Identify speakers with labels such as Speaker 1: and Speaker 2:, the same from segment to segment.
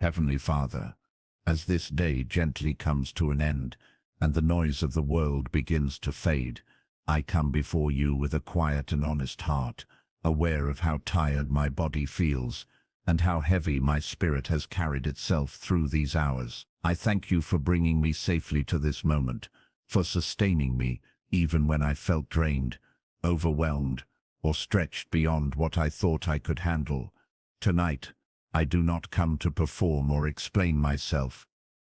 Speaker 1: Heavenly Father, as this day gently comes to an end and the noise of the world begins to fade, I come before you with a quiet and honest heart, aware of how tired my body feels and how heavy my spirit has carried itself through these hours. I thank you for bringing me safely to this moment, for sustaining me even when I felt drained, overwhelmed, or stretched beyond what I thought I could handle. Tonight, I do not come to perform or explain myself,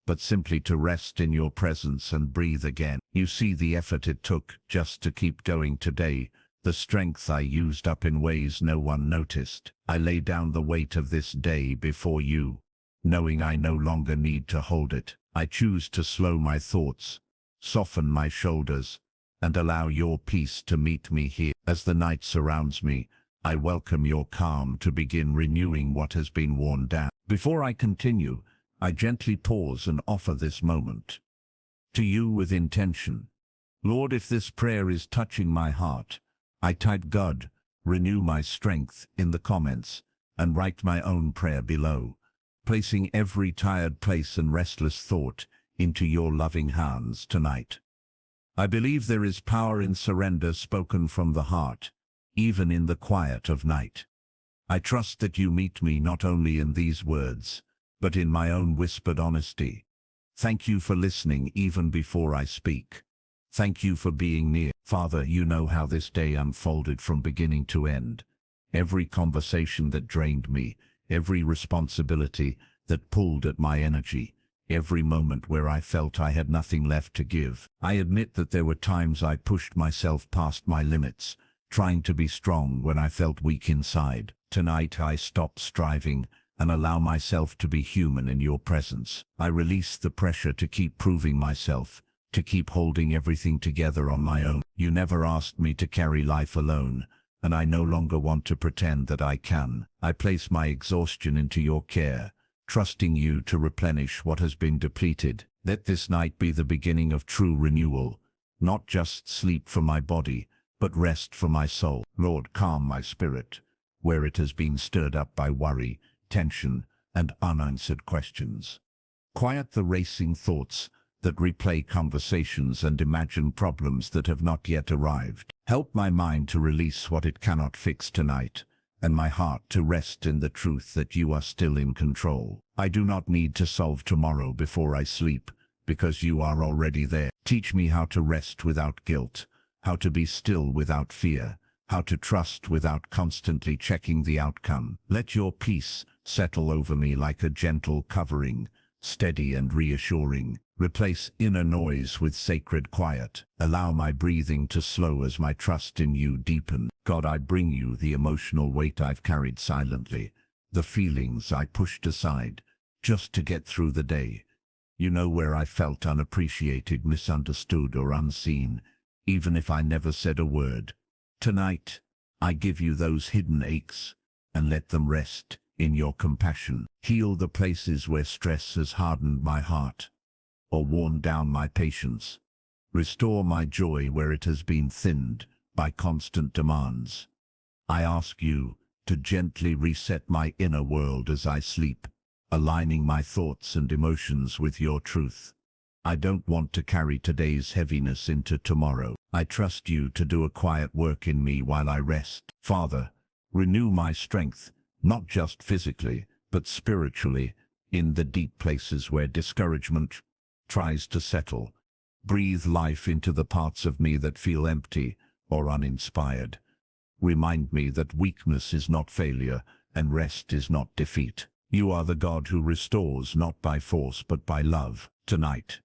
Speaker 1: but simply to rest in your presence and breathe again. You see the effort it took just to keep going today, the strength I used up in ways no one noticed. I lay down the weight of this day before you, knowing I no longer need to hold it. I choose to slow my thoughts, soften my shoulders, and allow your peace to meet me here. As the night surrounds me, I welcome your calm to begin renewing what has been worn down. Before I continue, I gently pause and offer this moment to you with intention. Lord, if this prayer is touching my heart, I type God, renew my strength in the comments and write my own prayer below, placing every tired place and restless thought into your loving hands tonight. I believe there is power in surrender spoken from the heart, even in the quiet of night. I trust that you meet me not only in these words, but in my own whispered honesty. Thank you for listening even before I speak. Thank you for being near. Father, you know how this day unfolded from beginning to end. Every conversation that drained me, every responsibility that pulled at my energy, every moment where I felt I had nothing left to give. I admit that there were times I pushed myself past my limits, trying to be strong when I felt weak inside. Tonight I stop striving and allow myself to be human in your presence. I release the pressure to keep proving myself, to keep holding everything together on my own. You never asked me to carry life alone, and I no longer want to pretend that I can. I place my exhaustion into your care, trusting you to replenish what has been depleted. Let this night be the beginning of true renewal, not just sleep for my body, but rest for my soul. Lord, calm my spirit, where it has been stirred up by worry, tension, and unanswered questions. Quiet the racing thoughts that replay conversations and imagine problems that have not yet arrived. Help my mind to release what it cannot fix tonight, and my heart to rest in the truth that you are still in control. I do not need to solve tomorrow before I sleep, because you are already there. Teach me how to rest without guilt, how to be still without fear, how to trust without constantly checking the outcome. Let your peace settle over me like a gentle covering, steady and reassuring. Replace inner noise with sacred quiet. Allow my breathing to slow as my trust in you deepen. God, I bring you the emotional weight I've carried silently, the feelings I pushed aside just to get through the day. You know where I felt unappreciated, misunderstood, or unseen, even if I never said a word. Tonight, I give you those hidden aches and let them rest in your compassion. Heal the places where stress has hardened my heart or worn down my patience. Restore my joy where it has been thinned by constant demands. I ask you to gently reset my inner world as I sleep, aligning my thoughts and emotions with your truth. I don't want to carry today's heaviness into tomorrow. I trust you to do a quiet work in me while I rest. Father, renew my strength, not just physically, but spiritually, in the deep places where discouragement tries to settle. Breathe life into the parts of me that feel empty or uninspired. Remind me that weakness is not failure and rest is not defeat. You are the God who restores not by force but by love. Tonight,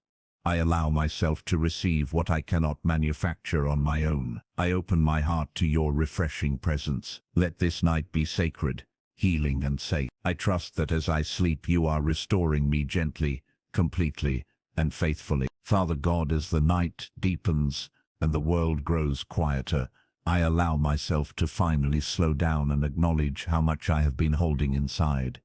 Speaker 1: I allow myself to receive what I cannot manufacture on my own. I open my heart to your refreshing presence. Let this night be sacred, healing and safe. I trust that as I sleep you are restoring me gently, completely, and faithfully. Father God, as the night deepens and the world grows quieter, I allow myself to finally slow down and acknowledge how much I have been holding inside.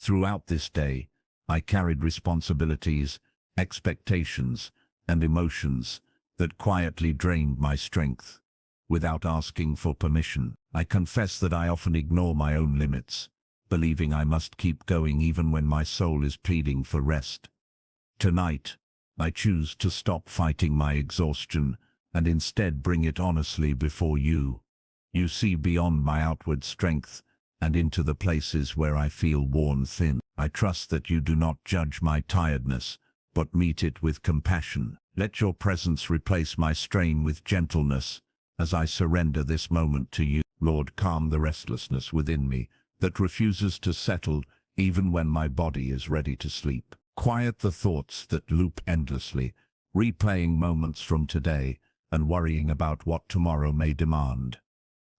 Speaker 1: Throughout this day, I carried responsibilities, expectations, and emotions that quietly drained my strength. Without asking for permission, I confess that I often ignore my own limits, believing I must keep going even when my soul is pleading for rest. Tonight, I choose to stop fighting my exhaustion and instead bring it honestly before you. You see beyond my outward strength and into the places where I feel worn thin. I trust that you do not judge my tiredness, but meet it with compassion. Let your presence replace my strain with gentleness as I surrender this moment to you. Lord, calm the restlessness within me that refuses to settle even when my body is ready to sleep. Quiet the thoughts that loop endlessly, replaying moments from today and worrying about what tomorrow may demand.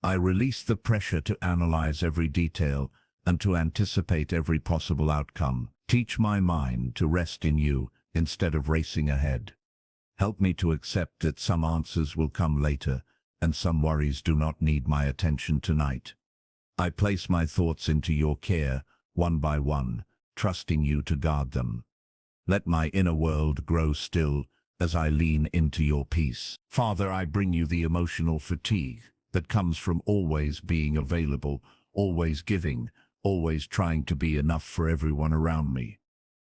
Speaker 1: I release the pressure to analyze every detail and to anticipate every possible outcome. Teach my mind to rest in you instead of racing ahead. Help me to accept that some answers will come later and some worries do not need my attention tonight. I place my thoughts into your care, one by one, trusting you to guard them. Let my inner world grow still as I lean into your peace. Father, I bring you the emotional fatigue that comes from always being available, always giving, always trying to be enough for everyone around me.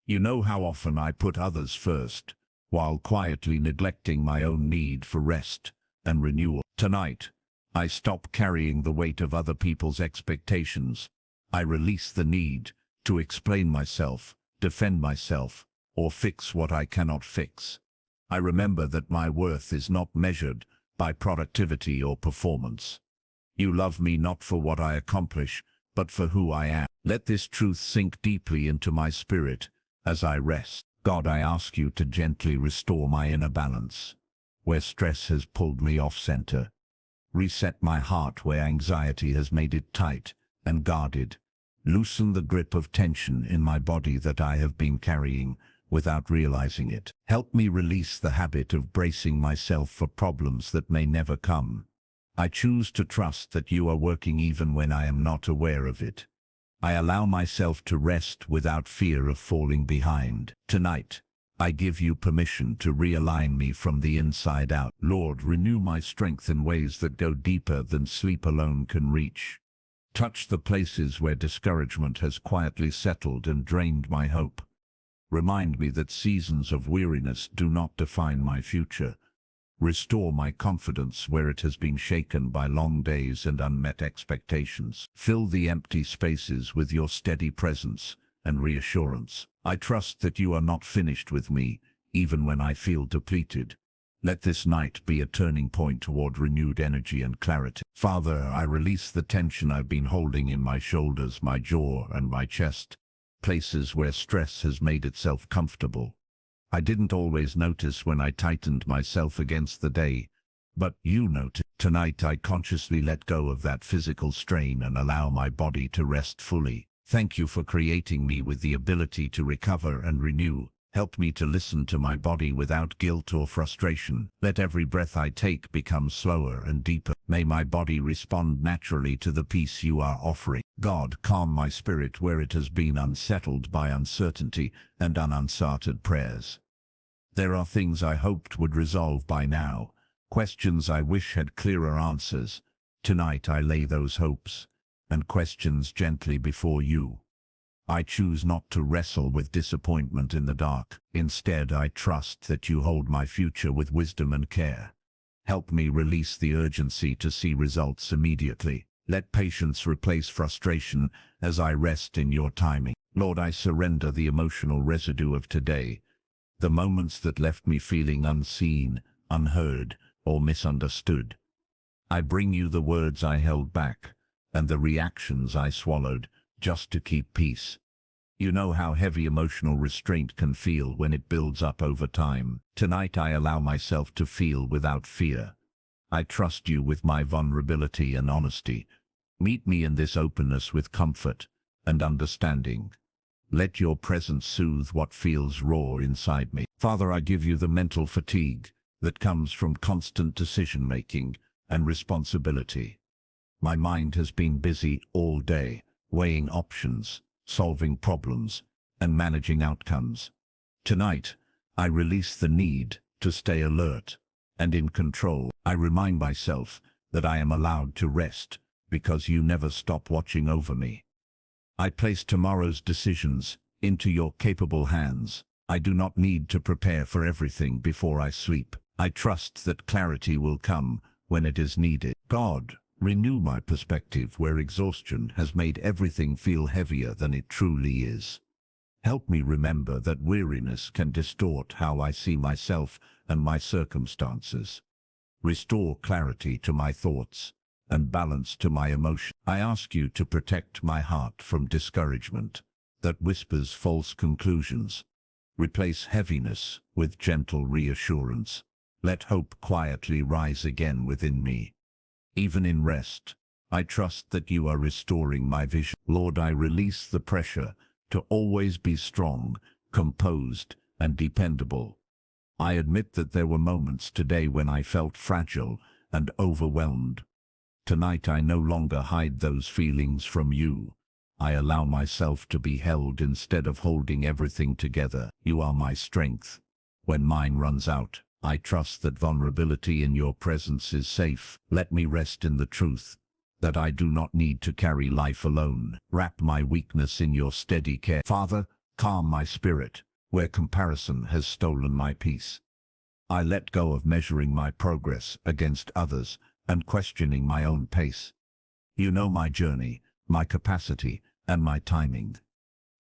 Speaker 1: You know how often I put others first, while quietly neglecting my own need for rest and renewal. Tonight, I stop carrying the weight of other people's expectations. I release the need to explain myself, defend myself, or fix what I cannot fix. I remember that my worth is not measured by productivity or performance. You love me not for what I accomplish, but for who I am. Let this truth sink deeply into my spirit as I rest. God, I ask you to gently restore my inner balance, where stress has pulled me off center. Reset my heart where anxiety has made it tight and guarded. Loosen the grip of tension in my body that I have been carrying without realizing it. Help me release the habit of bracing myself for problems that may never come. I choose to trust that you are working even when I am not aware of it. I allow myself to rest without fear of falling behind. Tonight, I give you permission to realign me from the inside out. Lord, renew my strength in ways that go deeper than sleep alone can reach. Touch the places where discouragement has quietly settled and drained my hope. Remind me that seasons of weariness do not define my future. Restore my confidence where it has been shaken by long days and unmet expectations. Fill the empty spaces with your steady presence and reassurance. I trust that you are not finished with me, even when I feel depleted. Let this night be a turning point toward renewed energy and clarity. Father, I release the tension I've been holding in my shoulders, my jaw, and my chest, places where stress has made itself comfortable. I didn't always notice when I tightened myself against the day, but you noticed. Tonight I consciously let go of that physical strain and allow my body to rest fully. Thank you for creating me with the ability to recover and renew. Help me to listen to my body without guilt or frustration. Let every breath I take become slower and deeper. May my body respond naturally to the peace you are offering. God, calm my spirit where it has been unsettled by uncertainty and unanswered prayers. There are things I hoped would resolve by now, questions I wish had clearer answers. Tonight I lay those hopes and questions gently before you. I choose not to wrestle with disappointment in the dark. Instead, I trust that you hold my future with wisdom and care. Help me release the urgency to see results immediately. Let patience replace frustration as I rest in your timing. Lord, I surrender the emotional residue of today, the moments that left me feeling unseen, unheard, or misunderstood. I bring you the words I held back and the reactions I swallowed just to keep peace. You know how heavy emotional restraint can feel when it builds up over time. Tonight I allow myself to feel without fear. I trust you with my vulnerability and honesty. Meet me in this openness with comfort and understanding. Let your presence soothe what feels raw inside me. Father, I give you the mental fatigue that comes from constant decision-making and responsibility. My mind has been busy all day, weighing options, solving problems, and managing outcomes. Tonight, I release the need to stay alert and in control. I remind myself that I am allowed to rest because you never stop watching over me. I place tomorrow's decisions into your capable hands. I do not need to prepare for everything before I sleep. I trust that clarity will come when it is needed. God, renew my perspective where exhaustion has made everything feel heavier than it truly is. Help me remember that weariness can distort how I see myself and my circumstances. Restore clarity to my thoughts and balance to my emotions. I ask you to protect my heart from discouragement that whispers false conclusions. Replace heaviness with gentle reassurance. Let hope quietly rise again within me. Even in rest, I trust that you are restoring my vision. Lord, I release the pressure to always be strong, composed, and dependable. I admit that there were moments today when I felt fragile and overwhelmed. Tonight I no longer hide those feelings from you. I allow myself to be held instead of holding everything together. You are my strength. When mine runs out, I trust that vulnerability in your presence is safe. Let me rest in the truth that I do not need to carry life alone. Wrap my weakness in your steady care. Father, calm my spirit where comparison has stolen my peace. I let go of measuring my progress against others and questioning my own pace. You know my journey, my capacity, and my timing.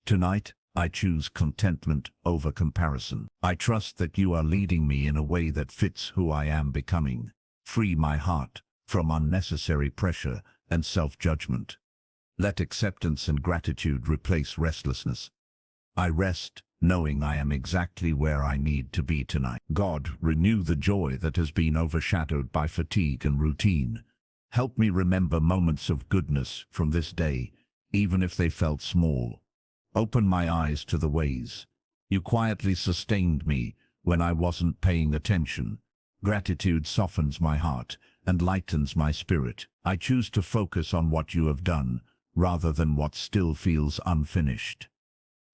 Speaker 1: Tonight, I choose contentment over comparison. I trust that you are leading me in a way that fits who I am becoming. Free my heart from unnecessary pressure and self-judgment. Let acceptance and gratitude replace restlessness. I rest, knowing I am exactly where I need to be tonight. God, renew the joy that has been overshadowed by fatigue and routine. Help me remember moments of goodness from this day, even if they felt small. Open my eyes to the ways you quietly sustained me when I wasn't paying attention. Gratitude softens my heart and lightens my spirit. I choose to focus on what you have done, rather than what still feels unfinished.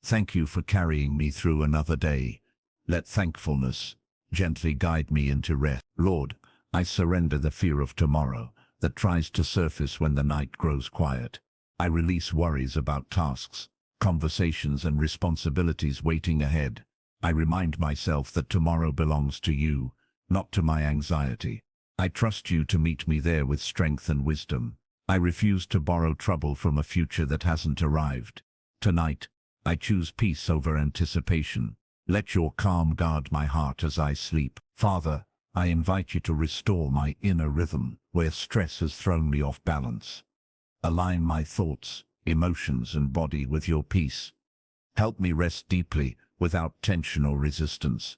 Speaker 1: Thank you for carrying me through another day. Let thankfulness gently guide me into rest. Lord, I surrender the fear of tomorrow that tries to surface when the night grows quiet. I release worries about tasks, conversations, and responsibilities waiting ahead. I remind myself that tomorrow belongs to you, not to my anxiety. I trust you to meet me there with strength and wisdom. I refuse to borrow trouble from a future that hasn't arrived. Tonight, I choose peace over anticipation. Let your calm guard my heart as I sleep. Father, I invite you to restore my inner rhythm where stress has thrown me off balance. Align my thoughts, emotions, and body with your peace. Help me rest deeply without tension or resistance.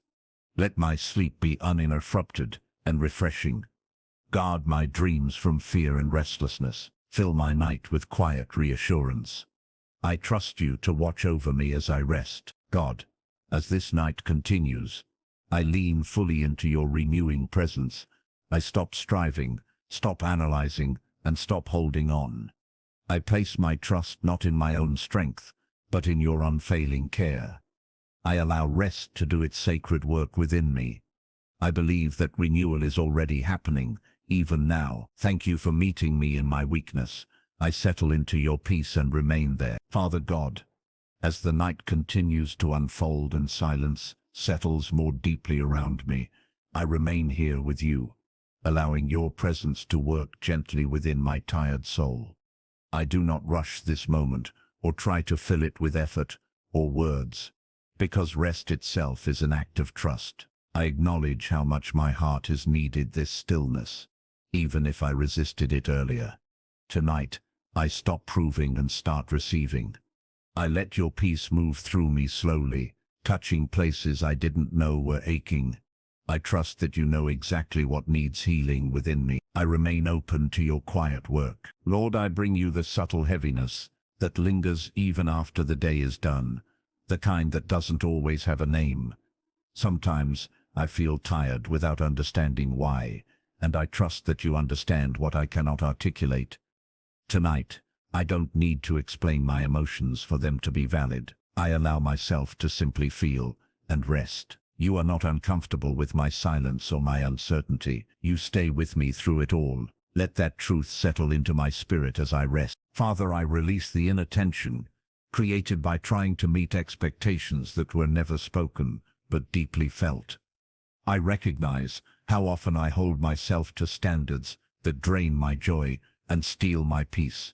Speaker 1: Let my sleep be uninterrupted and refreshing. Guard my dreams from fear and restlessness. Fill my night with quiet reassurance. I trust you to watch over me as I rest. God, as this night continues, I lean fully into your renewing presence. I stop striving, stop analyzing, and stop holding on. I place my trust not in my own strength, but in your unfailing care. I allow rest to do its sacred work within me. I believe that renewal is already happening, even now. Thank you for meeting me in my weakness. I settle into your peace and remain there. Father God, as the night continues to unfold and silence settles more deeply around me, I remain here with you, allowing your presence to work gently within my tired soul. I do not rush this moment or try to fill it with effort or words, because rest itself is an act of trust. I acknowledge how much my heart has needed this stillness, even if I resisted it earlier. Tonight, I stop proving and start receiving. I let your peace move through me slowly, touching places I didn't know were aching. I trust that you know exactly what needs healing within me. I remain open to your quiet work. Lord, I bring you the subtle heaviness that lingers even after the day is done, the kind that doesn't always have a name. Sometimes I feel tired without understanding why, and I trust that you understand what I cannot articulate. Tonight, I don't need to explain my emotions for them to be valid. I allow myself to simply feel and rest. You are not uncomfortable with my silence or my uncertainty. You stay with me through it all. Let that truth settle into my spirit as I rest. Father, I release the inner tension created by trying to meet expectations that were never spoken, but deeply felt. I recognize how often I hold myself to standards that drain my joy and steal my peace.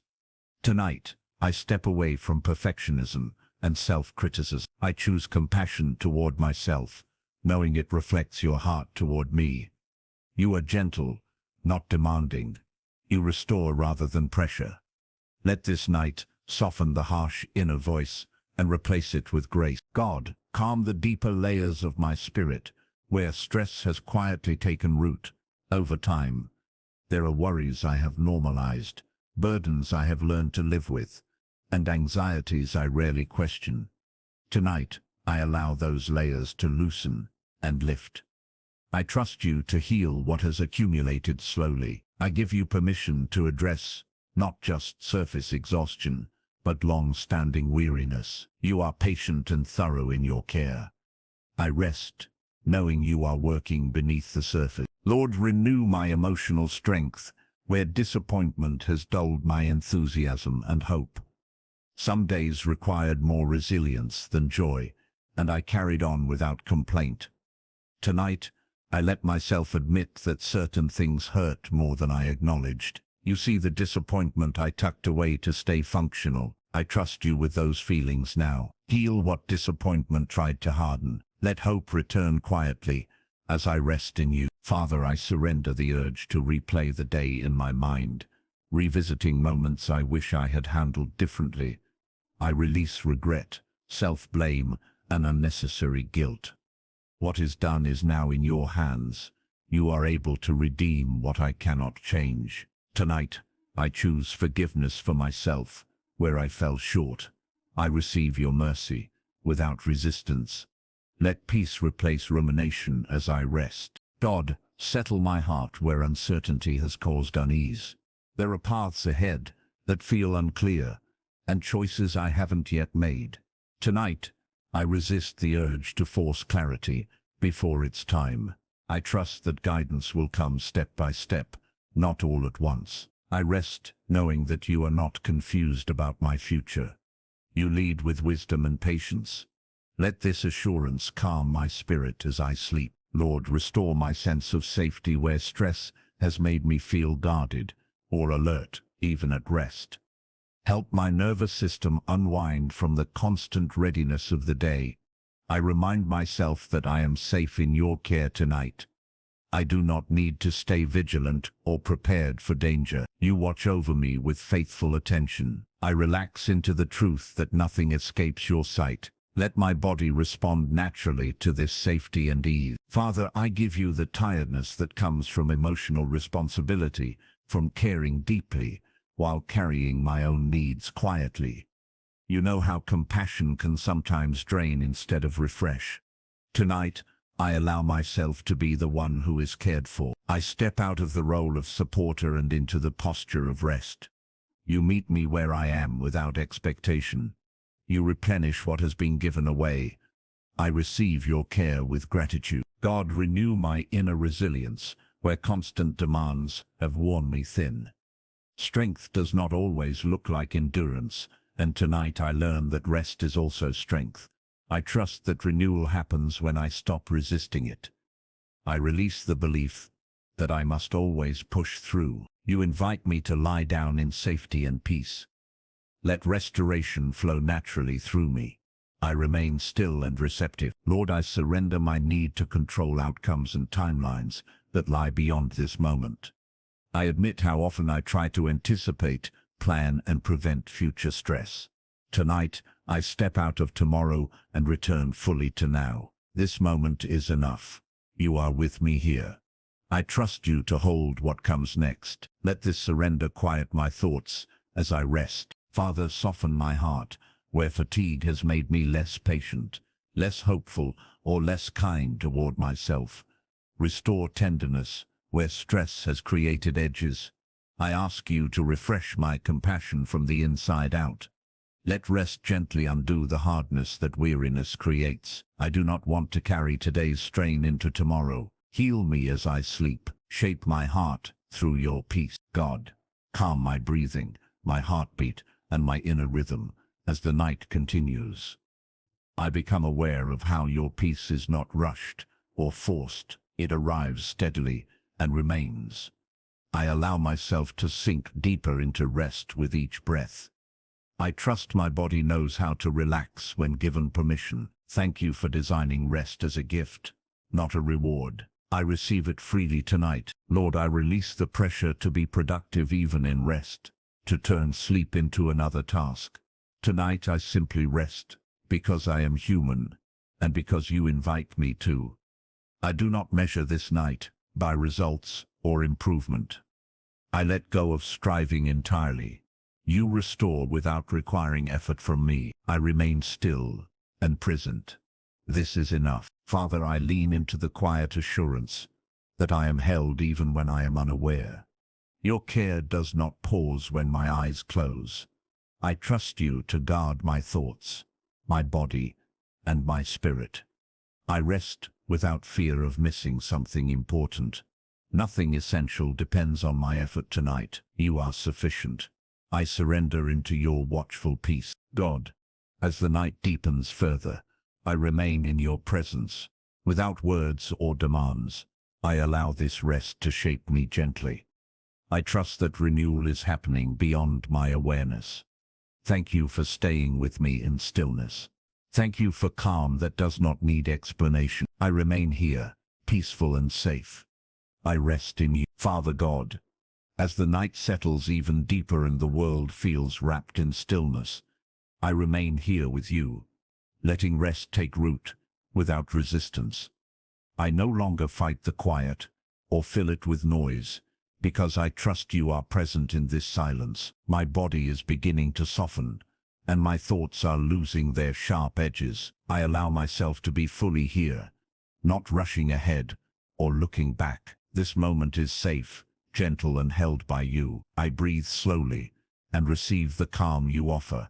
Speaker 1: Tonight, I step away from perfectionism and self-criticism. I choose compassion toward myself, knowing it reflects your heart toward me. You are gentle, not demanding. You restore rather than pressure. Let this night soften the harsh inner voice and replace it with grace. God, calm the deeper layers of my spirit, where stress has quietly taken root. Over time, there are worries I have normalized, burdens I have learned to live with, and anxieties I rarely question. Tonight, I allow those layers to loosen and lift. I trust you to heal what has accumulated slowly. I give you permission to address not just surface exhaustion, but long-standing weariness. You are patient and thorough in your care. I rest, knowing you are working beneath the surface. Lord, renew my emotional strength, where disappointment has dulled my enthusiasm and hope. Some days required more resilience than joy, and I carried on without complaint. Tonight, I let myself admit that certain things hurt more than I acknowledged. You see the disappointment I tucked away to stay functional. I trust you with those feelings now. Heal what disappointment tried to harden. Let hope return quietly as I rest in you. Father, I surrender the urge to replay the day in my mind, revisiting moments I wish I had handled differently. I release regret, self-blame, and unnecessary guilt. What is done is now in your hands. You are able to redeem what I cannot change. Tonight, I choose forgiveness for myself, where I fell short. I receive your mercy, without resistance. Let peace replace rumination as I rest. God, settle my heart where uncertainty has caused unease. There are paths ahead that feel unclear, and choices I haven't yet made. Tonight, I resist the urge to force clarity before it's time. I trust that guidance will come step by step, not all at once. I rest knowing that you are not confused about my future. You lead with wisdom and patience. Let this assurance calm my spirit as I sleep. Lord, restore my sense of safety where stress has made me feel guarded or alert, even at rest. Help my nervous system unwind from the constant readiness of the day. I remind myself that I am safe in your care tonight. I do not need to stay vigilant or prepared for danger. You watch over me with faithful attention. I relax into the truth that nothing escapes your sight. Let my body respond naturally to this safety and ease. Father, I give you the tiredness that comes from emotional responsibility, from caring deeply, while carrying my own needs quietly. You know how compassion can sometimes drain instead of refresh. Tonight, I allow myself to be the one who is cared for. I step out of the role of supporter and into the posture of rest. You meet me where I am without expectation. You replenish what has been given away. I receive your care with gratitude. God, renew my inner resilience, where constant demands have worn me thin. Strength does not always look like endurance, and tonight I learn that rest is also strength. I trust that renewal happens when I stop resisting it. I release the belief that I must always push through. You invite me to lie down in safety and peace. Let restoration flow naturally through me. I remain still and receptive. Lord, I surrender my need to control outcomes and timelines that lie beyond this moment. I admit how often I try to anticipate, plan, and prevent future stress. Tonight, I step out of tomorrow and return fully to now. This moment is enough. You are with me here. I trust you to hold what comes next. Let this surrender quiet my thoughts as I rest. Father, soften my heart, where fatigue has made me less patient, less hopeful, or less kind toward myself. Restore tenderness, where stress has created edges. I ask you to refresh my compassion from the inside out. Let rest gently undo the hardness that weariness creates. I do not want to carry today's strain into tomorrow. Heal me as I sleep. Shape my heart through your peace. God, calm my breathing, my heartbeat, and my inner rhythm, As the night continues, I become aware of how your peace is not rushed or forced. It arrives steadily and remains. I allow myself to sink deeper into rest with each breath. I trust my body knows how to relax when given permission. Thank you for designing rest as a gift, not a reward. I receive it freely tonight. Lord, I release the pressure to be productive even in rest, to turn sleep into another task. Tonight I simply rest, because I am human, and because you invite me to. I do not measure this night by results or improvement. I let go of striving entirely. You restore without requiring effort from me. I remain still and present. This is enough. Father, I lean into the quiet assurance that I am held even when I am unaware. Your care does not pause when my eyes close. I trust you to guard my thoughts, my body, and my spirit. I rest without fear of missing something important. Nothing essential depends on my effort tonight. You are sufficient. I surrender into your watchful peace. God, as the night deepens further, I remain in your presence. Without words or demands, I allow this rest to shape me gently. I trust that renewal is happening beyond my awareness. Thank you for staying with me in stillness. Thank you for calm that does not need explanation. I remain here, peaceful and safe. I rest in you, Father God. As the night settles even deeper and the world feels wrapped in stillness, I remain here with you, letting rest take root without resistance. I no longer fight the quiet or fill it with noise, because I trust you are present in this silence. My body is beginning to soften, and my thoughts are losing their sharp edges. I allow myself to be fully here, not rushing ahead or looking back. This moment is safe, gentle and held by you. I breathe slowly and receive the calm you offer.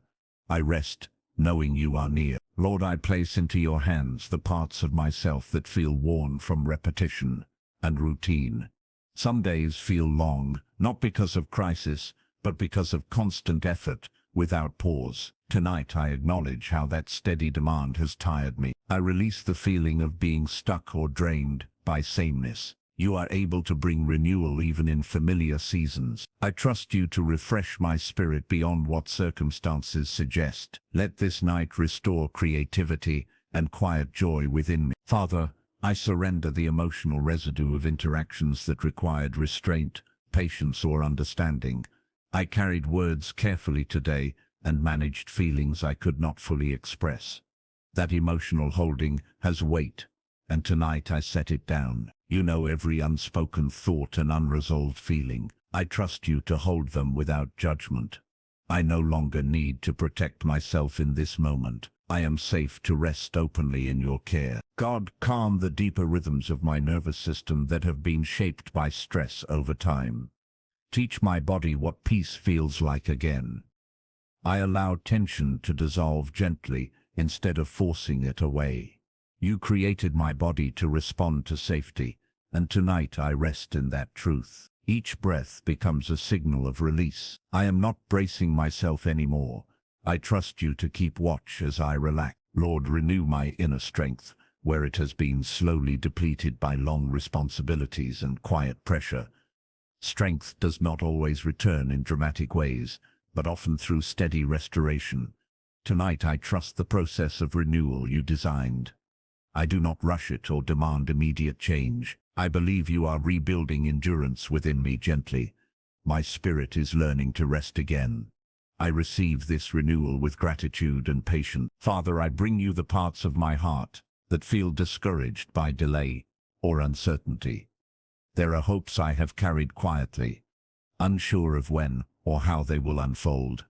Speaker 1: I rest, knowing you are near. Lord, I place into your hands the parts of myself that feel worn from repetition and routine. Some days feel long, not because of crisis, but because of constant effort without pause. Tonight I acknowledge how that steady demand has tired me. I release the feeling of being stuck or drained by sameness. You are able to bring renewal even in familiar seasons. I trust you to refresh my spirit beyond what circumstances suggest. Let this night restore creativity and quiet joy within me. Father, I surrender the emotional residue of interactions that required restraint, patience, or understanding. I carried words carefully today and managed feelings I could not fully express. That emotional holding has weight, and tonight I set it down. You know every unspoken thought and unresolved feeling. I trust you to hold them without judgment. I no longer need to protect myself in this moment. I am safe to rest openly in your care. God, calm the deeper rhythms of my nervous system that have been shaped by stress over time. Teach my body what peace feels like again. I allow tension to dissolve gently instead of forcing it away. You created my body to respond to safety, and tonight I rest in that truth. Each breath becomes a signal of release. I am not bracing myself anymore. I trust you to keep watch as I relax. Lord, renew my inner strength where it has been slowly depleted by long responsibilities and quiet pressure. Strength does not always return in dramatic ways, but often through steady restoration. Tonight I trust the process of renewal you designed. I do not rush it or demand immediate change. I believe you are rebuilding endurance within me gently. My spirit is learning to rest again. I receive this renewal with gratitude and patience. Father, I bring you the parts of my heart that feel discouraged by delay or uncertainty. There are hopes I have carried quietly, unsure of when or how they will unfold.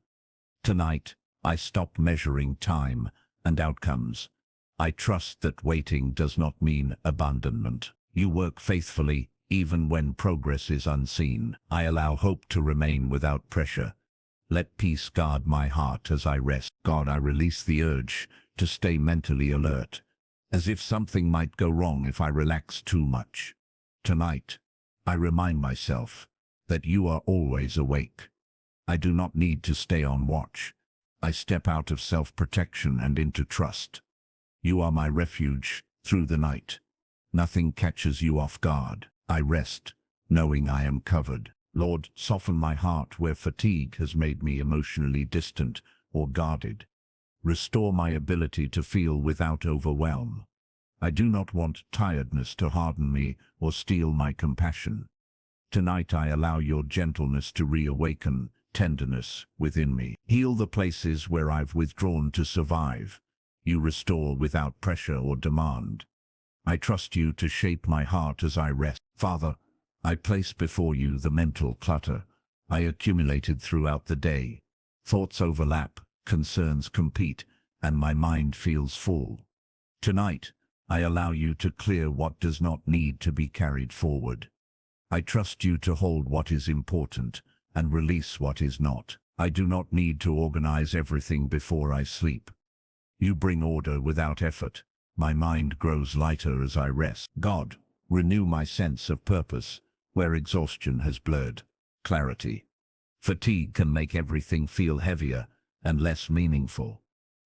Speaker 1: Tonight, I stop measuring time and outcomes. I trust that waiting does not mean abandonment. You work faithfully, even when progress is unseen. I allow hope to remain without pressure. Let peace guard my heart as I rest. God, I release the urge to stay mentally alert, as if something might go wrong if I relax too much. Tonight, I remind myself that you are always awake. I do not need to stay on watch. I step out of self-protection and into trust. You are my refuge through the night. Nothing catches you off guard. I rest, knowing I am covered. Lord, soften my heart where fatigue has made me emotionally distant or guarded. Restore my ability to feel without overwhelm. I do not want tiredness to harden me or steal my compassion. Tonight I allow your gentleness to reawaken tenderness within me. Heal the places where I've withdrawn to survive. You restore without pressure or demand. I trust you to shape my heart as I rest. Father, I place before you the mental clutter I accumulated throughout the day. Thoughts overlap, concerns compete, and my mind feels full. Tonight, I allow you to clear what does not need to be carried forward. I trust you to hold what is important and release what is not. I do not need to organize everything before I sleep. You bring order without effort. My mind grows lighter as I rest. God, renew my sense of purpose where exhaustion has blurred clarity. Fatigue can make everything feel heavier and less meaningful.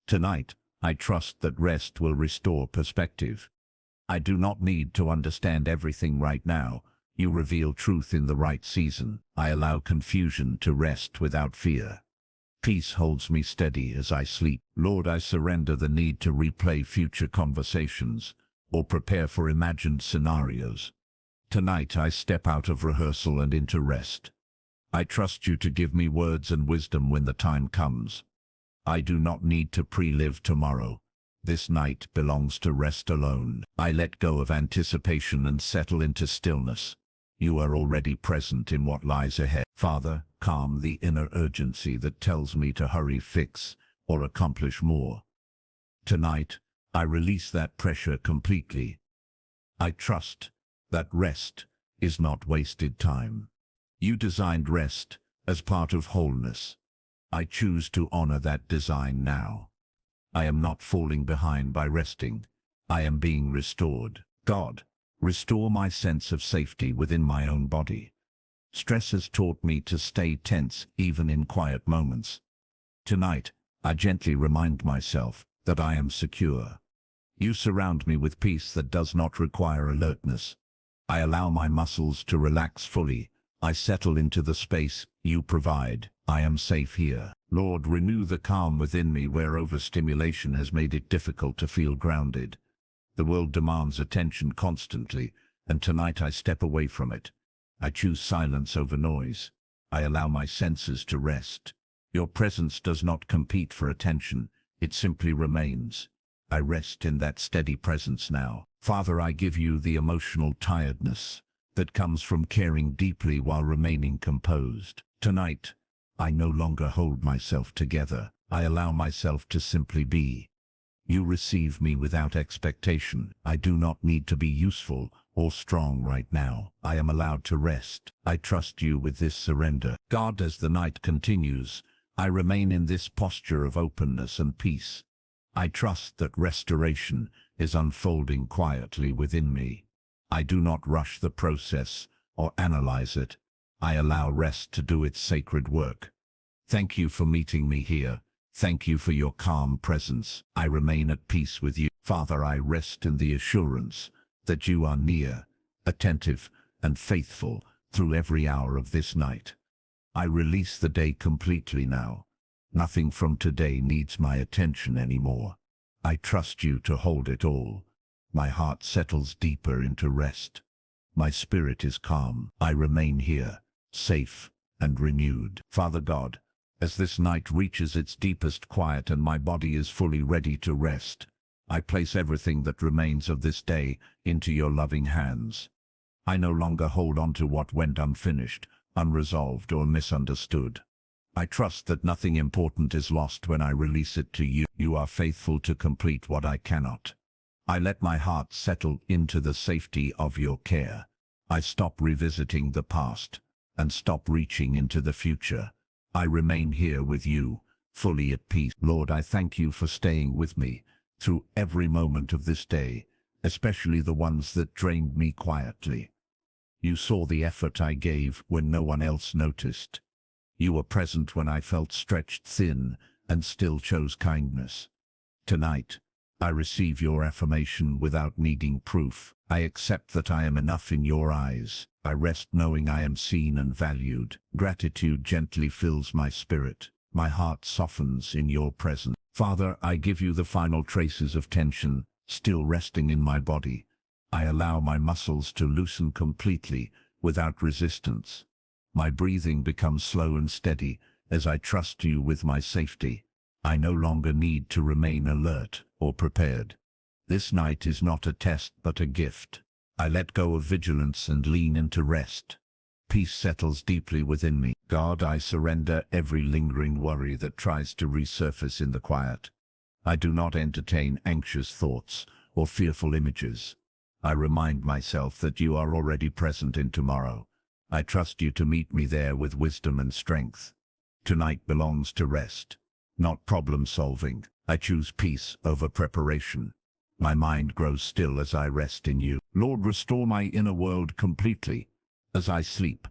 Speaker 1: Tonight, I trust that rest will restore perspective. I do not need to understand everything right now. You reveal truth in the right season. I allow confusion to rest without fear. Peace holds me steady as I sleep. Lord, I surrender the need to replay future conversations or prepare for imagined scenarios. Tonight I step out of rehearsal and into rest. I trust you to give me words and wisdom when the time comes. I do not need to pre-live tomorrow. This night belongs to rest alone. I let go of anticipation and settle into stillness. You are already present in what lies ahead. Father, calm the inner urgency that tells me to hurry, fix, or accomplish more. Tonight, I release that pressure completely. I trust that rest is not wasted time. You designed rest as part of wholeness. I choose to honor that design now. I am not falling behind by resting. I am being restored. God, restore my sense of safety within my own body. Stress has taught me to stay tense even in quiet moments. Tonight, I gently remind myself that I am secure. You surround me with peace that does not require alertness. I allow my muscles to relax fully. I settle into the space you provide. I am safe here. Lord, renew the calm within me where overstimulation has made it difficult to feel grounded. The world demands attention constantly, and tonight I step away from it. I choose silence over noise. I allow my senses to rest. Your presence does not compete for attention. It simply remains. I rest in that steady presence now. Father, I give you the emotional tiredness that comes from caring deeply while remaining composed. Tonight, I no longer hold myself together. I allow myself to simply be. You receive me without expectation. I do not need to be useful or strong right now. I am allowed to rest. I trust you with this surrender. God, as the night continues, I remain in this posture of openness and peace. I trust that restoration is unfolding quietly within me. I do not rush the process or analyze it. I allow rest to do its sacred work. Thank you for meeting me here. Thank you for your calm presence. I remain at peace with you. Father, I rest in the assurance that you are near, attentive, and faithful through every hour of this night. I release the day completely now. Nothing from today needs my attention anymore. I trust you to hold it all. My heart settles deeper into rest. My spirit is calm. I remain here, safe and renewed. Father God, as this night reaches its deepest quiet and my body is fully ready to rest, I place everything that remains of this day into your loving hands. I no longer hold on to what went unfinished, unresolved, or misunderstood. I trust that nothing important is lost when I release it to you. You are faithful to complete what I cannot. I let my heart settle into the safety of your care. I stop revisiting the past and stop reaching into the future. I remain here with you, fully at peace. Lord, I thank you for staying with me through every moment of this day, especially the ones that drained me quietly. You saw the effort I gave when no one else noticed. You were present when I felt stretched thin and still chose kindness. Tonight, I receive your affirmation without needing proof. I accept that I am enough in your eyes. I rest knowing I am seen and valued. Gratitude gently fills my spirit. My heart softens in your presence. Father, I give you the final traces of tension, still resting in my body. I allow my muscles to loosen completely, without resistance. My breathing becomes slow and steady, as I trust you with my safety. I no longer need to remain alert or prepared. This night is not a test but a gift. I let go of vigilance and lean into rest. Peace settles deeply within me. God, I surrender every lingering worry that tries to resurface in the quiet. I do not entertain anxious thoughts or fearful images. I remind myself that you are already present in tomorrow. I trust you to meet me there with wisdom and strength. Tonight belongs to rest, not problem solving. I choose peace over preparation. My mind grows still as I rest in you. Lord, restore my inner world completely as I sleep.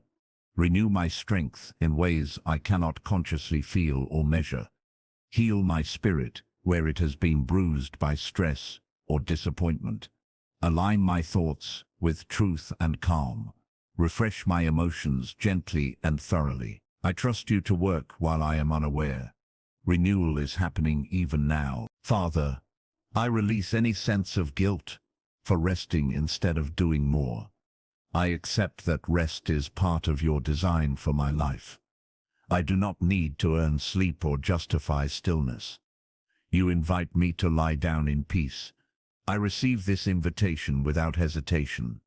Speaker 1: Renew my strength in ways I cannot consciously feel or measure. Heal my spirit where it has been bruised by stress or disappointment. Align my thoughts with truth and calm. Refresh my emotions gently and thoroughly. I trust you to work while I am unaware. Renewal is happening even now. Father, I release any sense of guilt for resting instead of doing more. I accept that rest is part of your design for my life. I do not need to earn sleep or justify stillness. You invite me to lie down in peace. I receive this invitation without hesitation.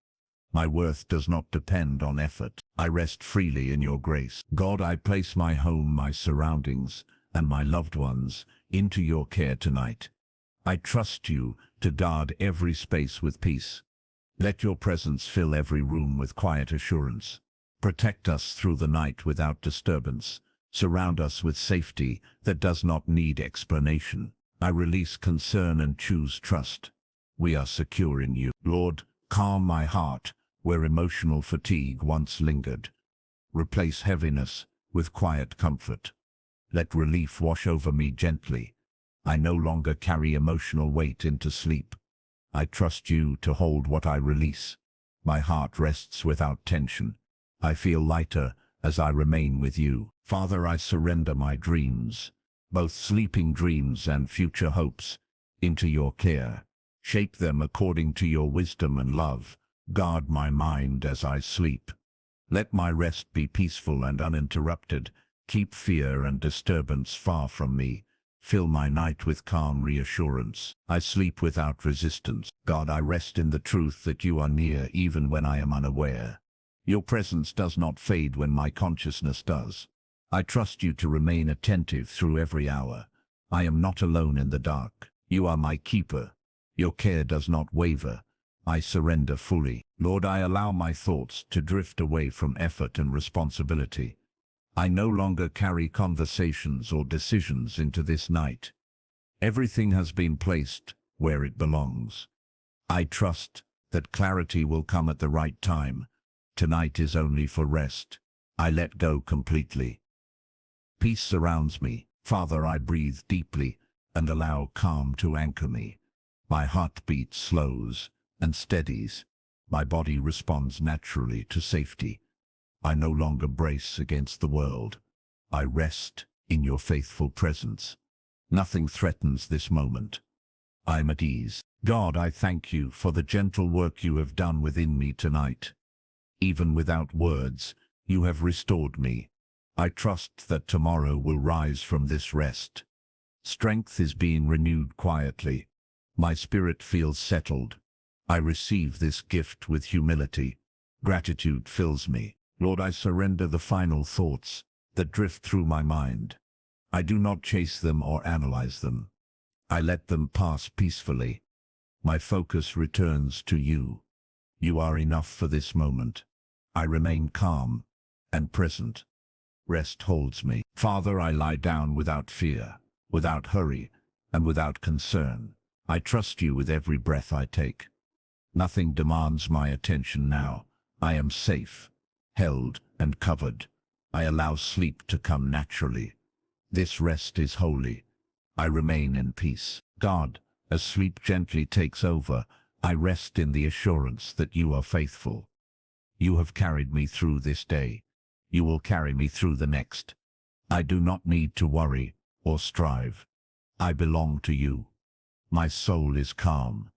Speaker 1: My worth does not depend on effort. I rest freely in your grace. God, I place my home, my surroundings, and my loved ones into your care tonight. I trust you to guard every space with peace. Let your presence fill every room with quiet assurance. Protect us through the night without disturbance. Surround us with safety that does not need explanation. I release concern and choose trust. We are secure in you. Lord, calm my heart where emotional fatigue once lingered. Replace heaviness with quiet comfort. Let relief wash over me gently. I no longer carry emotional weight into sleep. I trust you to hold what I release. My heart rests without tension. I feel lighter as I remain with you. Father, I surrender my dreams, both sleeping dreams and future hopes, into your care. Shape them according to your wisdom and love. Guard my mind as I sleep. Let my rest be peaceful and uninterrupted. Keep fear and disturbance far from me. Fill my night with calm reassurance. I sleep without resistance. God, I rest in the truth that you are near even when I am unaware. Your presence does not fade when my consciousness does. I trust you to remain attentive through every hour. I am not alone in the dark. You are my keeper. Your care does not waver. I surrender fully. Lord, I allow my thoughts to drift away from effort and responsibility. I no longer carry conversations or decisions into this night. Everything has been placed where it belongs. I trust that clarity will come at the right time. Tonight is only for rest. I let go completely. Peace surrounds me. Father, I breathe deeply and allow calm to anchor me. My heartbeat slows and steadies. My body responds naturally to safety. I no longer brace against the world. I rest in your faithful presence. Nothing threatens this moment. I'm at ease. God, I thank you for the gentle work you have done within me tonight. Even without words, you have restored me. I trust that tomorrow will rise from this rest. Strength is being renewed quietly. My spirit feels settled. I receive this gift with humility. Gratitude fills me. Lord, I surrender the final thoughts that drift through my mind. I do not chase them or analyze them. I let them pass peacefully. My focus returns to you. You are enough for this moment. I remain calm and present. Rest holds me. Father, I lie down without fear, without hurry, and without concern. I trust you with every breath I take. Nothing demands my attention now. I am safe, held and covered. I allow sleep to come naturally. This rest is holy. I remain in peace. God, as sleep gently takes over, I rest in the assurance that you are faithful. You have carried me through this day. You will carry me through the next. I do not need to worry or strive. I belong to you. My soul is calm.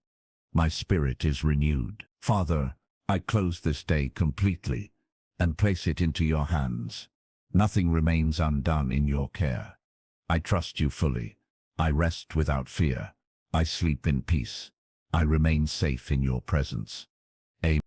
Speaker 1: My spirit is renewed. Father, I close this day completely and place it into your hands. Nothing remains undone in your care. I trust you fully. I rest without fear. I sleep in peace. I remain safe in your presence.